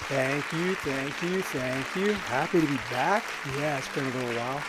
Thank you, thank you, thank you. Happy to be back. Yeah, it's been a little while.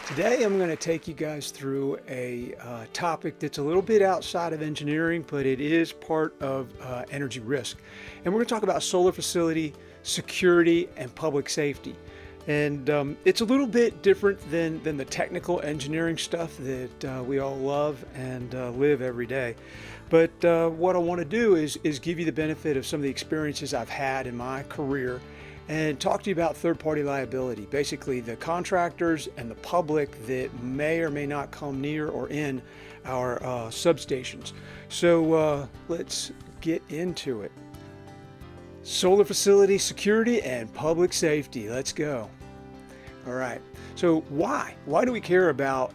Today, I'm going to take you guys through a topic that's a little bit outside of engineering, but it is part of energy risk. And we're going to talk about solar facility, security, and public safety. And it's a little bit different than the technical engineering stuff that we all love and live every day. But what I want to do is give you the benefit of some of the experiences I've had in my career and talk to you about third-party liability, basically the contractors and the public that may or may not come near or in our substations. So let's get into it. Solar facility security and public safety. Let's go. All right. So why? Why do we care about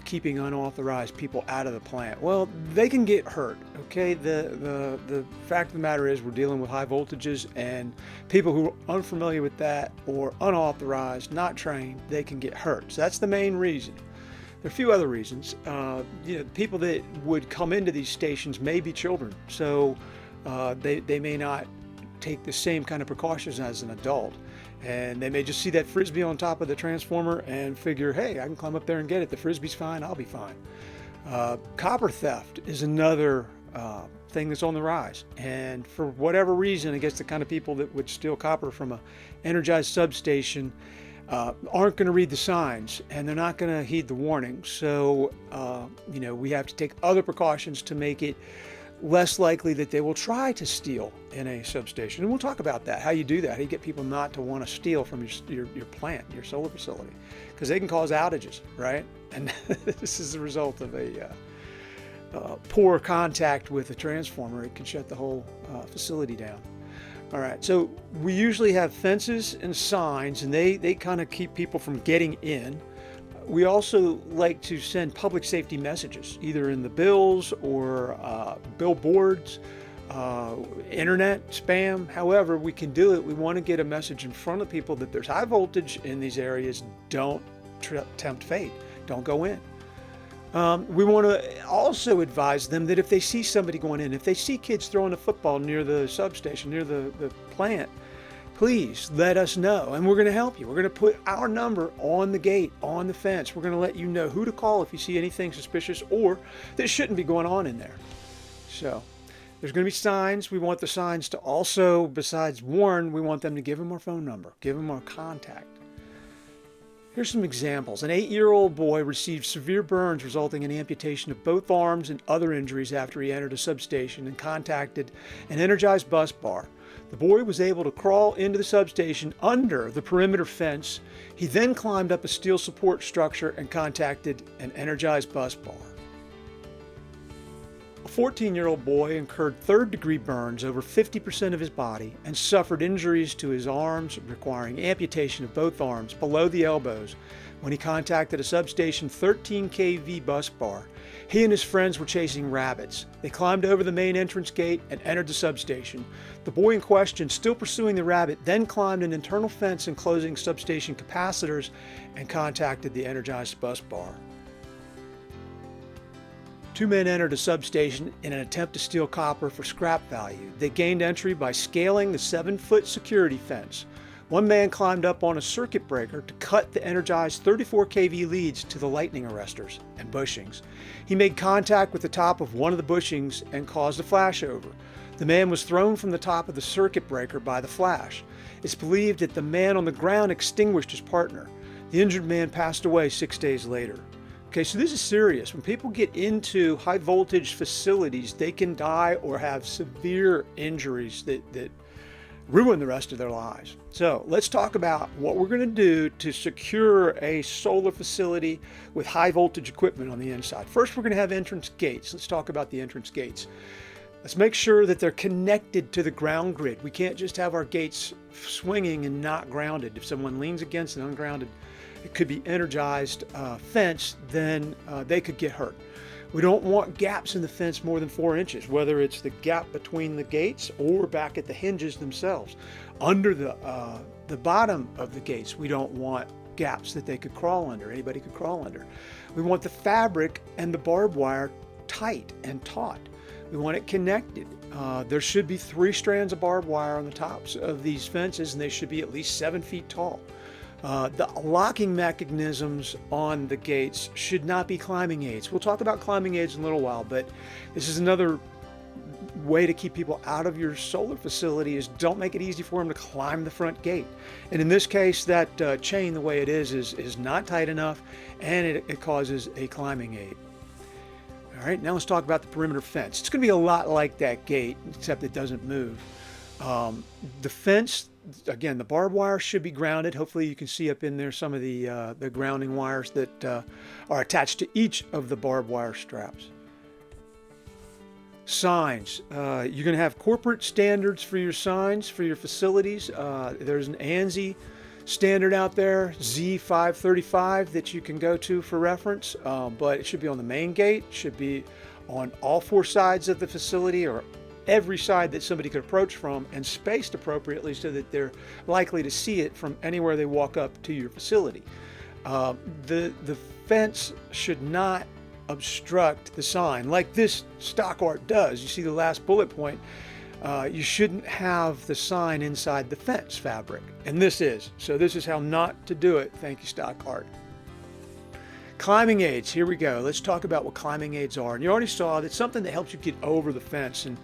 keeping unauthorized people out of the plant? Well, they can get hurt. Okay. The fact of the matter is we're dealing with high voltages, and people who are unfamiliar with that or unauthorized, not trained, they can get hurt. So that's the main reason. There are a few other reasons. People that would come into these stations may be children, so they may not take the same kind of precautions as an adult. And they may just see that frisbee on top of the transformer and figure, hey, I can climb up there and get it. The frisbee's fine, I'll be fine. Copper theft is another thing that's on the rise. And for whatever reason, I guess the kind of people that would steal copper from an energized substation aren't going to read the signs, and they're not going to heed the warnings. So, we have to take other precautions to make it less likely that they will try to steal in a substation. And we'll talk about that, how you do that, how you get people not to want to steal from your plant, your solar facility, because they can cause outages, right? And this is the result of a poor contact with a transformer. It can shut the whole facility down. All right, so we usually have fences and signs, and they kind of keep people from getting in. We also like to send public safety messages, either in the bills or billboards, internet, spam, however we can do it. We want to get a message in front of people that there's high voltage in these areas. Don't tempt fate. Don't go in. We want to also advise them that if they see somebody going in, if they see kids throwing a football near the substation, near the plant, please let us know, and we're going to help you. We're going to put our number on the gate, on the fence. We're going to let you know who to call if you see anything suspicious or that shouldn't be going on in there. So there's going to be signs. We want the signs to also, besides warn, we want them to give them our phone number, give them our contact. Here's some examples. An 8-year-old boy received severe burns resulting in amputation of both arms and other injuries after he entered a substation and contacted an energized bus bar. The boy was able to crawl into the substation under the perimeter fence. He then climbed up a steel support structure and contacted an energized bus bar. A 14-year-old boy incurred third-degree burns over 50% of his body and suffered injuries to his arms, requiring amputation of both arms below the elbows when he contacted a substation 13 kV bus bar. He and his friends were chasing rabbits. They climbed over the main entrance gate and entered the substation. The boy in question, still pursuing the rabbit, then climbed an internal fence enclosing substation capacitors and contacted the energized bus bar. 2 men entered a substation in an attempt to steal copper for scrap value. They gained entry by scaling the 7-foot security fence. One man climbed up on a circuit breaker to cut the energized 34 kV leads to the lightning arresters and bushings. He made contact with the top of one of the bushings and caused a flashover. The man was thrown from the top of the circuit breaker by the flash. It's believed that the man on the ground extinguished his partner. The injured man passed away 6 days later. Okay, so this is serious. When people get into high voltage facilities, they can die or have severe injuries that ruin the rest of their lives. So let's talk about what we're going to do to secure a solar facility with high voltage equipment on the inside. First, we're going to have entrance gates. Let's talk about the entrance gates. Let's make sure that they're connected to the ground grid. We can't just have our gates swinging and not grounded. If someone leans against an ungrounded, it could be energized fence, then they could get hurt. We don't want gaps in the fence more than 4 inches, whether it's the gap between the gates or back at the hinges themselves. Under the bottom of the gates, we don't want gaps that they could crawl under, anybody could crawl under. We want the fabric and the barbed wire tight and taut. We want it connected. There should be 3 strands of barbed wire on the tops of these fences, and they should be at least 7 feet tall. The locking mechanisms on the gates should not be climbing aids. We'll talk about climbing aids in a little while, but this is another way to keep people out of your solar facility, is don't make it easy for them to climb the front gate. And in this case, that chain, the way it is not tight enough, and it causes a climbing aid. All right, now let's talk about the perimeter fence. It's going to be a lot like that gate, except it doesn't move. The fence, again, the barbed wire should be grounded. Hopefully you can see up in there some of the grounding wires that are attached to each of the barbed wire straps. Signs. You're going to have corporate standards for your signs for your facilities. There's an ANSI standard out there, Z535, that you can go to for reference, but it should be on the main gate, should be on all 4 sides of the facility, or every side that somebody could approach from, and spaced appropriately so that they're likely to see it from anywhere they walk up to your facility. The fence should not obstruct the sign like this stock art does. You see the last bullet point. You shouldn't have the sign inside the fence fabric, and this is. So this is how not to do it. Thank you, stock art. Climbing aids, here we go. Let's talk about what climbing aids are. And you already saw that's something that helps you get over the fence, and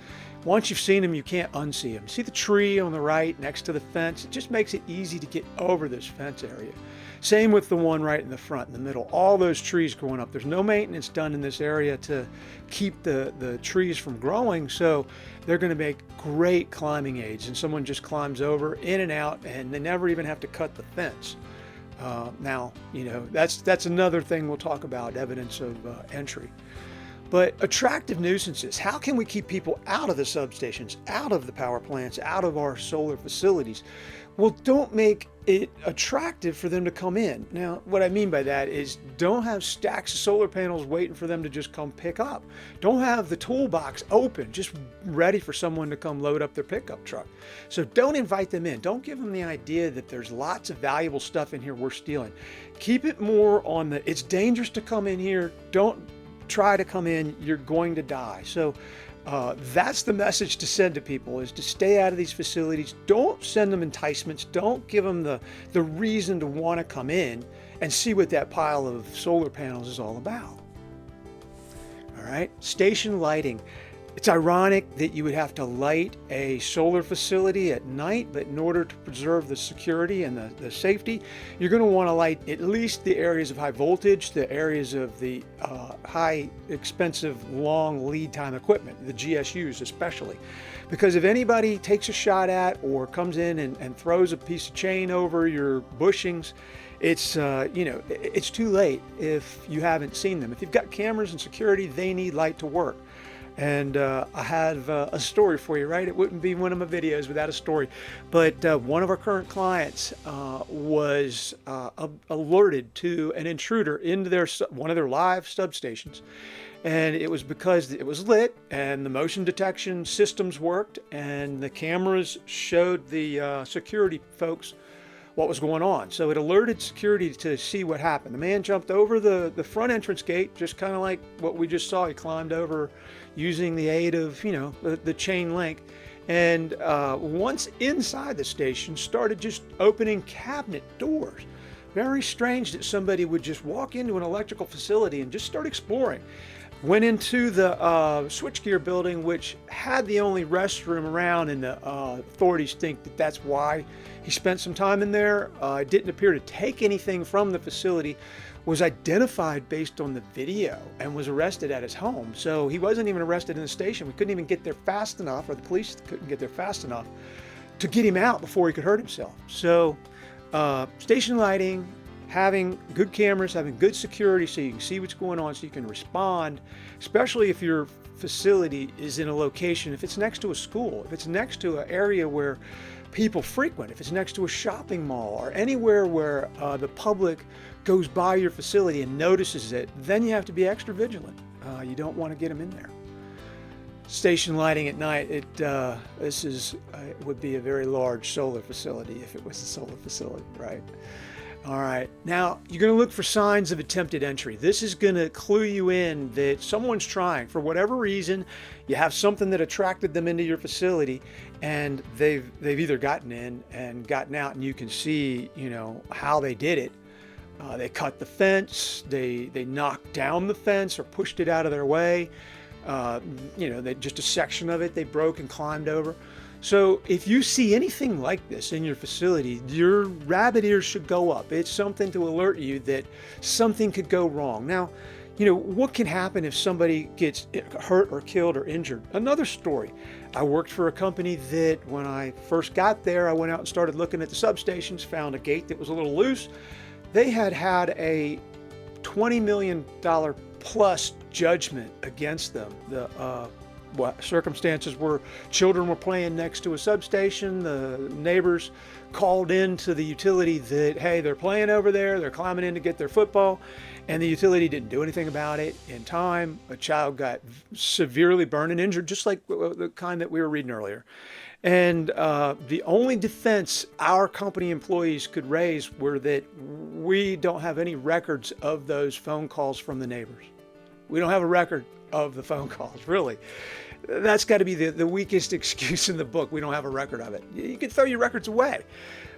once you've seen them, you can't unsee them. See the tree on the right next to the fence? It just makes it easy to get over this fence area. Same with the one right in the front, in the middle. All those trees growing up. There's no maintenance done in this area to keep the trees from growing, so they're going to make great climbing aids. And someone just climbs over, in and out, and they never even have to cut the fence. Now, you know, that's another thing we'll talk about, evidence of entry. But attractive nuisances, how can we keep people out of the substations, out of the power plants, out of our solar facilities? Well, don't make it attractive for them to come in. Now, what I mean by that is don't have stacks of solar panels waiting for them to just come pick up. Don't have the toolbox open, just ready for someone to come load up their pickup truck. So don't invite them in. Don't give them the idea that there's lots of valuable stuff in here we're stealing. Keep it more on the, it's dangerous to come in here. Don't try to come in, you're going to die. So that's the message to send to people, is to stay out of these facilities. Don't send them enticements. Don't give them the reason to want to come in and see what that pile of solar panels is all about. All right, station lighting. It's ironic that you would have to light a solar facility at night, but in order to preserve the security and the safety, you're going to want to light at least the areas of high voltage, the areas of the high expensive long lead time equipment, the GSUs especially. Because if anybody takes a shot at or comes in and throws a piece of chain over your bushings, it's it's too late if you haven't seen them. If you've got cameras and security, they need light to work. And I have a story for you, right? It wouldn't be one of my videos without a story. But one of our current clients was alerted to an intruder into one of their live substations. And it was because it was lit and the motion detection systems worked and the cameras showed the security folks what was going on. So it alerted security to see what happened. The man jumped over the front entrance gate, just kind of like what we just saw. He climbed over using the aid of, the chain link. And once inside the station, started just opening cabinet doors. Very strange that somebody would just walk into an electrical facility and just start exploring. Went into the switchgear building, which had the only restroom around, and the authorities think that that's why he spent some time in there. Didn't appear to take anything from the facility, was identified based on the video, and was arrested at his home. So he wasn't even arrested in the station. We couldn't even get there fast enough, or the police couldn't get there fast enough to get him out before he could hurt himself. So station lighting, having good cameras, having good security so you can see what's going on, so you can respond, especially if your facility is in a location, if it's next to a school, if it's next to an area where people frequent, if it's next to a shopping mall, or anywhere where the public goes by your facility and notices it, then you have to be extra vigilant. You don't want to get them in there. Station lighting at night, this would be a very large solar facility if it was a solar facility, right? All right. Now, you're going to look for signs of attempted entry. This is going to clue you in that someone's trying. For whatever reason, you have something that attracted them into your facility, and they've either gotten in and gotten out, and you can see, how they did it. They cut the fence, they knocked down the fence or pushed it out of their way. Just a section of it they broke and climbed over. So if you see anything like this in your facility, your rabbit ears should go up. It's something to alert you that something could go wrong. Now, what can happen if somebody gets hurt or killed or injured? Another story. I worked for a company that when I first got there, I went out and started looking at the substations, found a gate that was a little loose. They had a $20 million plus judgment against them. The circumstances were children were playing next to a substation. The neighbors called in to the utility that, hey, they're playing over there. They're climbing in to get their football. And the utility didn't do anything about it in time. A child got severely burned and injured, just like the kind that we were reading earlier. And the only defense our company employees could raise were that we don't have any records of those phone calls from the neighbors. We don't have a record of the phone calls, really. That's got to be the weakest excuse in the book. We don't have a record of it. You can throw your records away.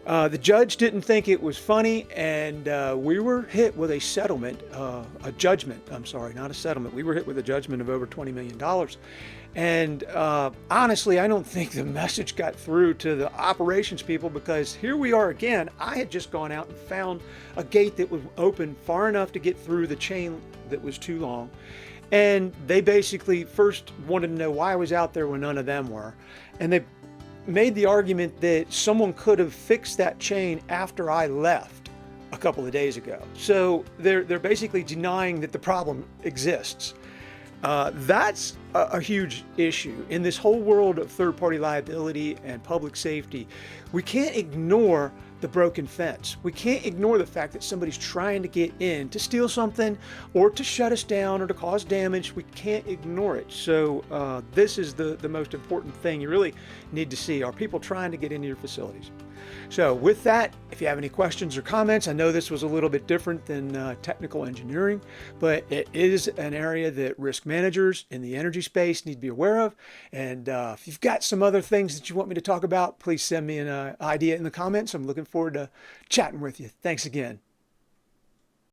The judge didn't think it was funny, and we were hit with a judgment. I'm sorry, not a settlement. We were hit with a judgment of over $20 million. And honestly, I don't think the message got through to the operations people, because here we are again. I had just gone out and found a gate that was open far enough to get through the chain that was too long. And they basically first wanted to know why I was out there when none of them were. And they made the argument that someone could have fixed that chain after I left a couple of days ago. So they're basically denying that the problem exists. That's a huge issue. In this whole world of third-party liability and public safety, we can't ignore the broken fence. We can't ignore the fact that somebody's trying to get in to steal something or to shut us down or to cause damage. We can't ignore it. So this is the most important thing you really need to see. Are people trying to get into your facilities? So with that, if you have any questions or comments, I know this was a little bit different than technical engineering, but it is an area that risk managers in the energy space need to be aware of. And if you've got some other things that you want me to talk about, please send me an idea in the comments. I'm looking forward to chatting with you. Thanks again.